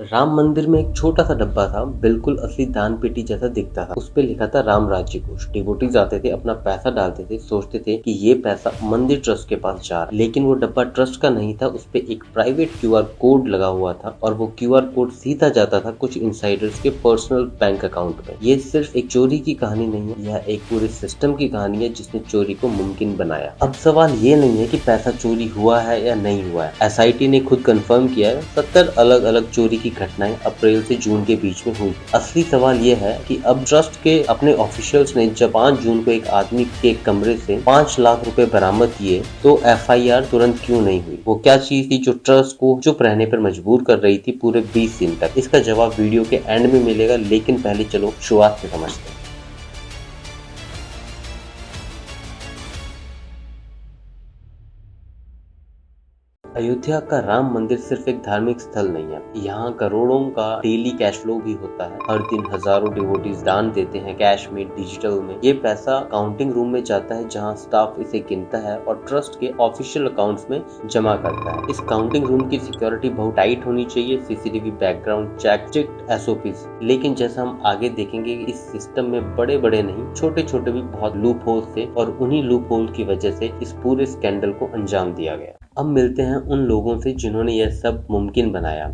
राम मंदिर में एक छोटा सा डब्बा था, बिल्कुल असली दान पेटी जैसा दिखता था। उस पे लिखा था राम राज्य कोष। डिवोटीज आते थे, अपना पैसा डालते थे, सोचते थे कि ये पैसा मंदिर ट्रस्ट के पास जा रहा है। लेकिन वो डब्बा ट्रस्ट का नहीं था, उस पे एक प्राइवेट क्यूआर कोड लगा हुआ था और वो क्यूआर कोड सीधा जाता था कुछ इनसाइडर्स के पर्सनल बैंक अकाउंट में। ये सिर्फ एक चोरी की कहानी नहीं है, यह एक पूरे सिस्टम की कहानी है जिसने चोरी को मुमकिन बनाया। अब सवाल ये नहीं है कि पैसा चोरी हुआ है या नहीं हुआ है। एसआईटी ने खुद कंफर्म किया है 70 अलग अलग चोरी की घटनाएं अप्रैल से जून के बीच में हुई। असली सवाल यह है कि अब ट्रस्ट के अपने ऑफिशियल्स ने जब 5 जून को एक आदमी के कमरे से 5 लाख रुपए बरामद किए तो एफआईआर तुरंत क्यों नहीं हुई? वो क्या चीज थी जो ट्रस्ट को चुप रहने पर मजबूर कर रही थी पूरे 20 दिन तक? इसका जवाब वीडियो के एंड में मिलेगा, लेकिन पहले चलो शुरुआत से समझते हैं। अयोध्या का राम मंदिर सिर्फ एक धार्मिक स्थल नहीं है, यहाँ करोड़ों का डेली कैश फ्लो भी होता है। हर दिन हजारों डिवोटीज दान देते हैं, कैश में, डिजिटल में। ये पैसा काउंटिंग रूम में जाता है जहाँ स्टाफ इसे गिनता है और ट्रस्ट के ऑफिशियल अकाउंट्स में जमा करता है। इस काउंटिंग रूम की सिक्योरिटी बहुत टाइट होनी चाहिए, CCTV, background check, strict SOPs. लेकिन जैसा हम आगे देखेंगे, इस सिस्टम में बड़े बड़े नहीं, छोटे छोटे भी बहुत लूप होल्स थे और उन्हीं लूप होल की वजह से इस पूरे स्कैंडल को अंजाम दिया गया। अब मिलते हैं उन लोगों से जिन्होंने यह सब मुमकिन बनाया।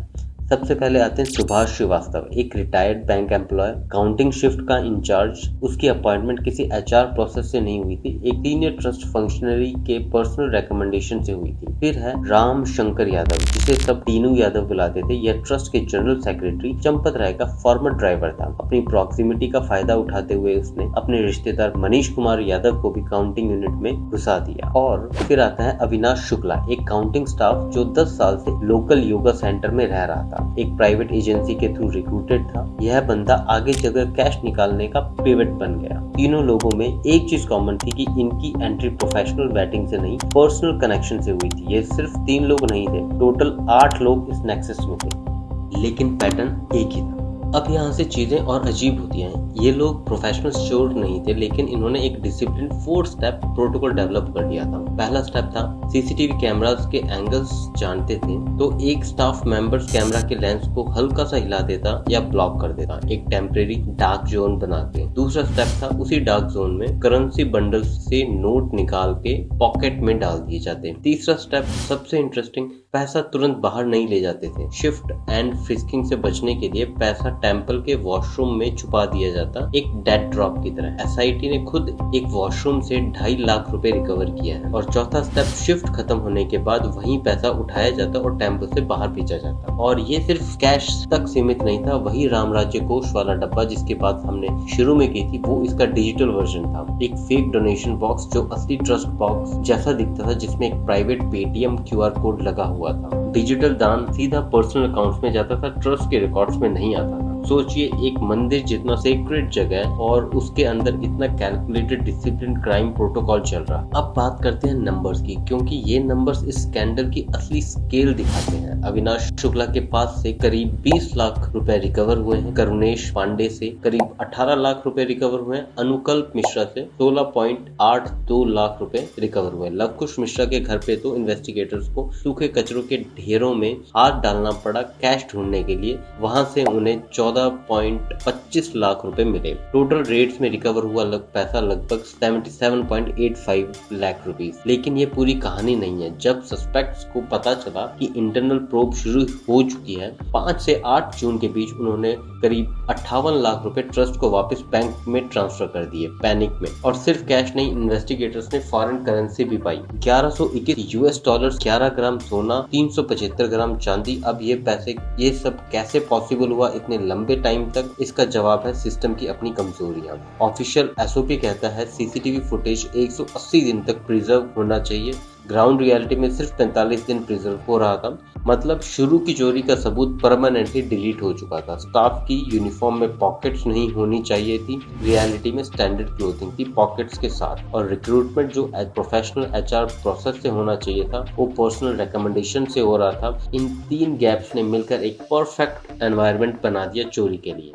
सबसे पहले आते हैं सुभाष श्रीवास्तव, एक retired bank employee, counting shift का इंचार्ज। उसकी अपॉइंटमेंट किसी एचआर प्रोसेस से नहीं हुई थी, एक सीनियर ट्रस्ट फंक्शनरी के पर्सनल रिकमेंडेशन से हुई थी। फिर है राम शंकर यादव, जिसे सब टीनू यादव बुलाते थे। यह ट्रस्ट के जनरल सेक्रेटरी चंपत राय का फॉर्मर ड्राइवर था। अपनी प्रॉक्सिमिटी का फायदा उठाते हुए उसने अपने रिश्तेदार मनीष कुमार यादव को भी काउंटिंग यूनिट में घुसा दिया। और फिर आता है अविनाश शुक्ला, एक काउंटिंग स्टाफ जो 10 साल से लोकल योगा सेंटर में रह रहा था, एक प्राइवेट एजेंसी के थ्रू रिक्रूटेड था। यह बंदा आगे चलकर कैश निकालने का पिवट बन गया। तीनों लोगों में एक चीज कॉमन थी कि इनकी एंट्री प्रोफेशनल बैटिंग से नहीं, पर्सनल कनेक्शन से हुई थी। ये सिर्फ 3 लोग नहीं थे, टोटल 8 लोग इस नेक्सस में थे, लेकिन पैटर्न एक ही था। अब यहाँ से चीजें और अजीब होती हैं। ये लोग प्रोफेशनल चोर नहीं थे, लेकिन इन्होंने एक डिसिप्लिन 4 स्टेप प्रोटोकॉल डेवलप कर दिया था। पहला स्टेप था सीसीटीवी कैमरास के एंगल्स जानते थे, तो एक स्टाफ मेंबर्स कैमरा के लेंस को हल्का सा हिला देता या ब्लॉक कर देता, एक टेम्परेरी डार्क जोन बना के। दूसरा स्टेप था उसी डार्क जोन में करेंसी बंडल्स से नोट निकाल के पॉकेट में डाल दिए जाते। तीसरा स्टेप सबसे इंटरेस्टिंग, पैसा तुरंत बाहर नहीं ले जाते थे। शिफ्ट एंड फ्रिस्किंग से बचने के लिए पैसा टेम्पल के वॉशरूम में छुपा दिया जाता, एक डेड ड्रॉप की तरह। एसआईटी ने खुद एक वॉशरूम से 2.5 लाख रुपए रिकवर किया है। और चौथा स्टेप, शिफ्ट खत्म होने के बाद वही पैसा उठाया जाता और टेम्पल से बाहर भेजा जाता। और ये सिर्फ कैश तक सीमित नहीं था, वही राम राज्य कोष वाला डब्बा जिसके बात हमने शुरू में की थी, वो इसका डिजिटल वर्जन था। एक फेक डोनेशन बॉक्स जो असली ट्रस्ट बॉक्स जैसा दिखता था, जिसमें एक प्राइवेट पेटीएम क्यूआर कोड लगा हुआ था। डिजिटल दान सीधा पर्सनल अकाउंट्स में जाता था, ट्रस्ट के रिकॉर्ड्स में नहीं आता था। सोचिए, एक मंदिर जितना सेक्रेट जगह है और उसके अंदर इतना कैलकुलेटेड डिसिप्लिन क्राइम प्रोटोकॉल चल रहा है। अब बात करते हैं नंबर्स की, क्योंकि ये नंबर्स इस स्कैंडल की असली स्केल दिखाते हैं। अविनाश शुक्ला के पास से करीब 20 लाख रुपए रिकवर हुए हैं, करुणेश पांडे से करीब 18 लाख रुपए रिकवर हुए हैं, अनुकल्प मिश्रा से 16.82 लाख रुपए रिकवर हुए। लवकुश मिश्रा के घर पे तो इन्वेस्टिगेटर्स को सूखे कचरों के ढेरों में हाथ डालना पड़ा कैश ढूंढने के लिए, वहां से उन्हें 14.25 लाख रुपए मिले। टोटल रेट्स में रिकवर हुआ पैसा लगभग 77.85 लाख रुपीस। लेकिन ये पूरी कहानी नहीं है। जब सस्पेक्ट्स को पता चला कि इंटरनल प्रोब शुरू हो चुकी है, 5 से 8 जून के बीच उन्होंने करीब 58 लाख रुपए ट्रस्ट को वापस बैंक में ट्रांसफर कर दिए, पैनिक में। और सिर्फ कैश नहीं, इन्वेस्टिगेटर्स ने फॉरेन करेंसी भी पाई, 1121 यूएस डॉलर, 11 ग्राम सोना, 375 ग्राम चांदी। अब ये सब कैसे पॉसिबल हुआ इतने लंबे टाइम तक? इसका जवाब है सिस्टम की अपनी कमजोरियां। ऑफिशियल एसओपी कहता है सीसीटीवी फुटेज 180 दिन तक प्रिजर्व होना चाहिए। ग्राउंड रियलिटी में सिर्फ 45 दिन प्रिजर्व हो रहा था। मतलब शुरू की चोरी का सबूत परमानेंटली डिलीट हो चुका था। स्टाफ की यूनिफॉर्म में पॉकेट्स नहीं होनी चाहिए थी, रियलिटी में स्टैंडर्ड क्लोथिंग थी पॉकेट्स के साथ। और रिक्रूटमेंट जो प्रोफेशनल एचआर प्रोसेस से होना चाहिए था, वो पर्सनल रिकमेंडेशन से हो रहा था। इन 3 गैप्स ने मिलकर एक परफेक्ट एनवायरनमेंट बना दिया चोरी के लिए।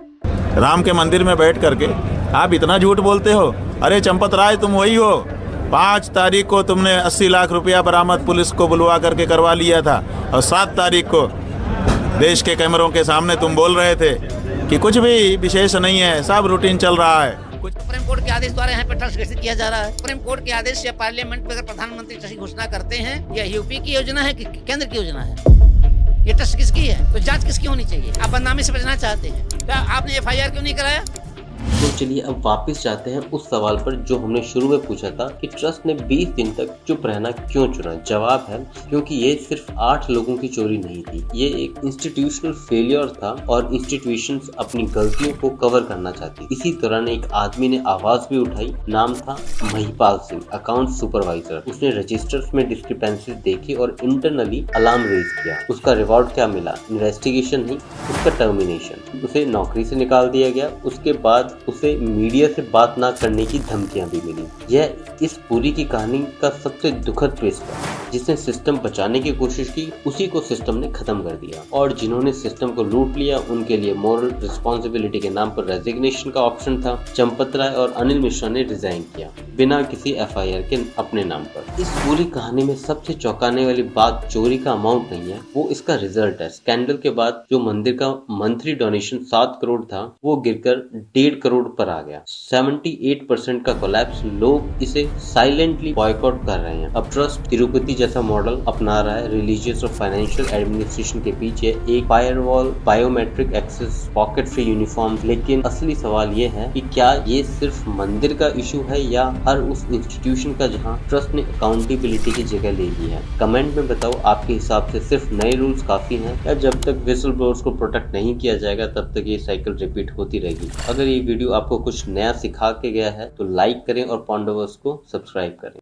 राम के मंदिर में बैठ करके आप इतना झूठ बोलते हो। अरे चंपत राय, तुम वही हो 5 तारीख को तुमने 80 लाख रुपया बरामद पुलिस को बुलवा करके करवा लिया था और 7 तारीख को देश के कैमरों के सामने तुम बोल रहे थे कि कुछ भी विशेष नहीं है, सब रूटीन चल रहा है। सुप्रीम कोर्ट के आदेश द्वारा यहाँ पे ट्रस्ट घोषित किया जा रहा है। सुप्रीम कोर्ट के आदेश या पार्लियामेंट में अगर प्रधानमंत्री ट्रस्ट की घोषणा करते हैं, यह यूपी की योजना है कि केंद्र की योजना है? ये ट्रस्ट किसकी है? तो जांच किसकी होनी चाहिए? आप बदनामी से बचना चाहते हैं, क्या आपने FIR क्यों नहीं कराया? तो चलिए अब वापस जाते हैं उस सवाल पर जो हमने शुरू में पूछा था कि ट्रस्ट ने 20 दिन तक चुप रहना क्यों चुना। जवाब है क्योंकि ये सिर्फ 8 लोगों की चोरी नहीं थी, ये एक इंस्टीट्यूशनल फेलियर था और इंस्टीट्यूशंस अपनी गलतियों को कवर करना चाहती। इसी दौरान एक आदमी ने आवाज भी उठाई, नाम था महिपाल सिंह, अकाउंट सुपरवाइजर। उसने रजिस्टर्स में डिस्क्रिपेंसीज देखी और इंटरनली अलार्म रेज किया। उसका रिवॉर्ड क्या मिला? इन्वेस्टिगेशन नहीं, उसका टर्मिनेशन। उसे नौकरी से निकाल दिया गया। उसके बाद उसे मीडिया से बात ना करने की धमकियां भी मिली। यह इस पूरी की कहानी का सबसे दुखद ट्विस्ट है। जिसने सिस्टम बचाने की कोशिश की, उसी को सिस्टम ने खत्म कर दिया, और जिन्होंने सिस्टम को लूट लिया उनके लिए मॉरल रिस्पॉन्सिबिलिटी के नाम पर रेजिग्नेशन का ऑप्शन था। चंपत राय और अनिल मिश्रा ने रिजाइन किया बिना किसी FIR के अपने नाम पर। इस पूरी कहानी में सबसे चौंकाने वाली बात चोरी का अमाउंट नहीं है, वो इसका रिजल्ट है। स्कैंडल के बाद जो मंदिर का मंथली डोनेशन 7 करोड़ था, वो गिरकर 1.5 करोड़ पर आ गया। 78% का कोलैप्स। लोग इसे साइलेंटली बॉयकॉट कर रहे हैं। अब ट्रस्ट तिरुपति जैसा मॉडल अपना रहा है। रिलीजियस और फाइनेंशियल एडमिनिस्ट्रेशन के पीछे एक firewall, biometric access, pocket free uniform. लेकिन असली सवाल ये है कि क्या ये सिर्फ मंदिर का इशू है या हर उस इंस्टीट्यूशन का जहां ट्रस्ट ने अकाउंटेबिलिटी की जगह ले ली है? कमेंट में बताओ, आपके हिसाब से सिर्फ नए रूल्स काफी हैं या जब तक विसल ब्लोअर्स को प्रोटेक्ट नहीं किया जाएगा तब तक ये साइकिल रिपीट होती रहेगी? अगर ये वीडियो आपको कुछ नया सिखा के गया है तो लाइक करें और पॉन्डोवर्स को सब्सक्राइब करें।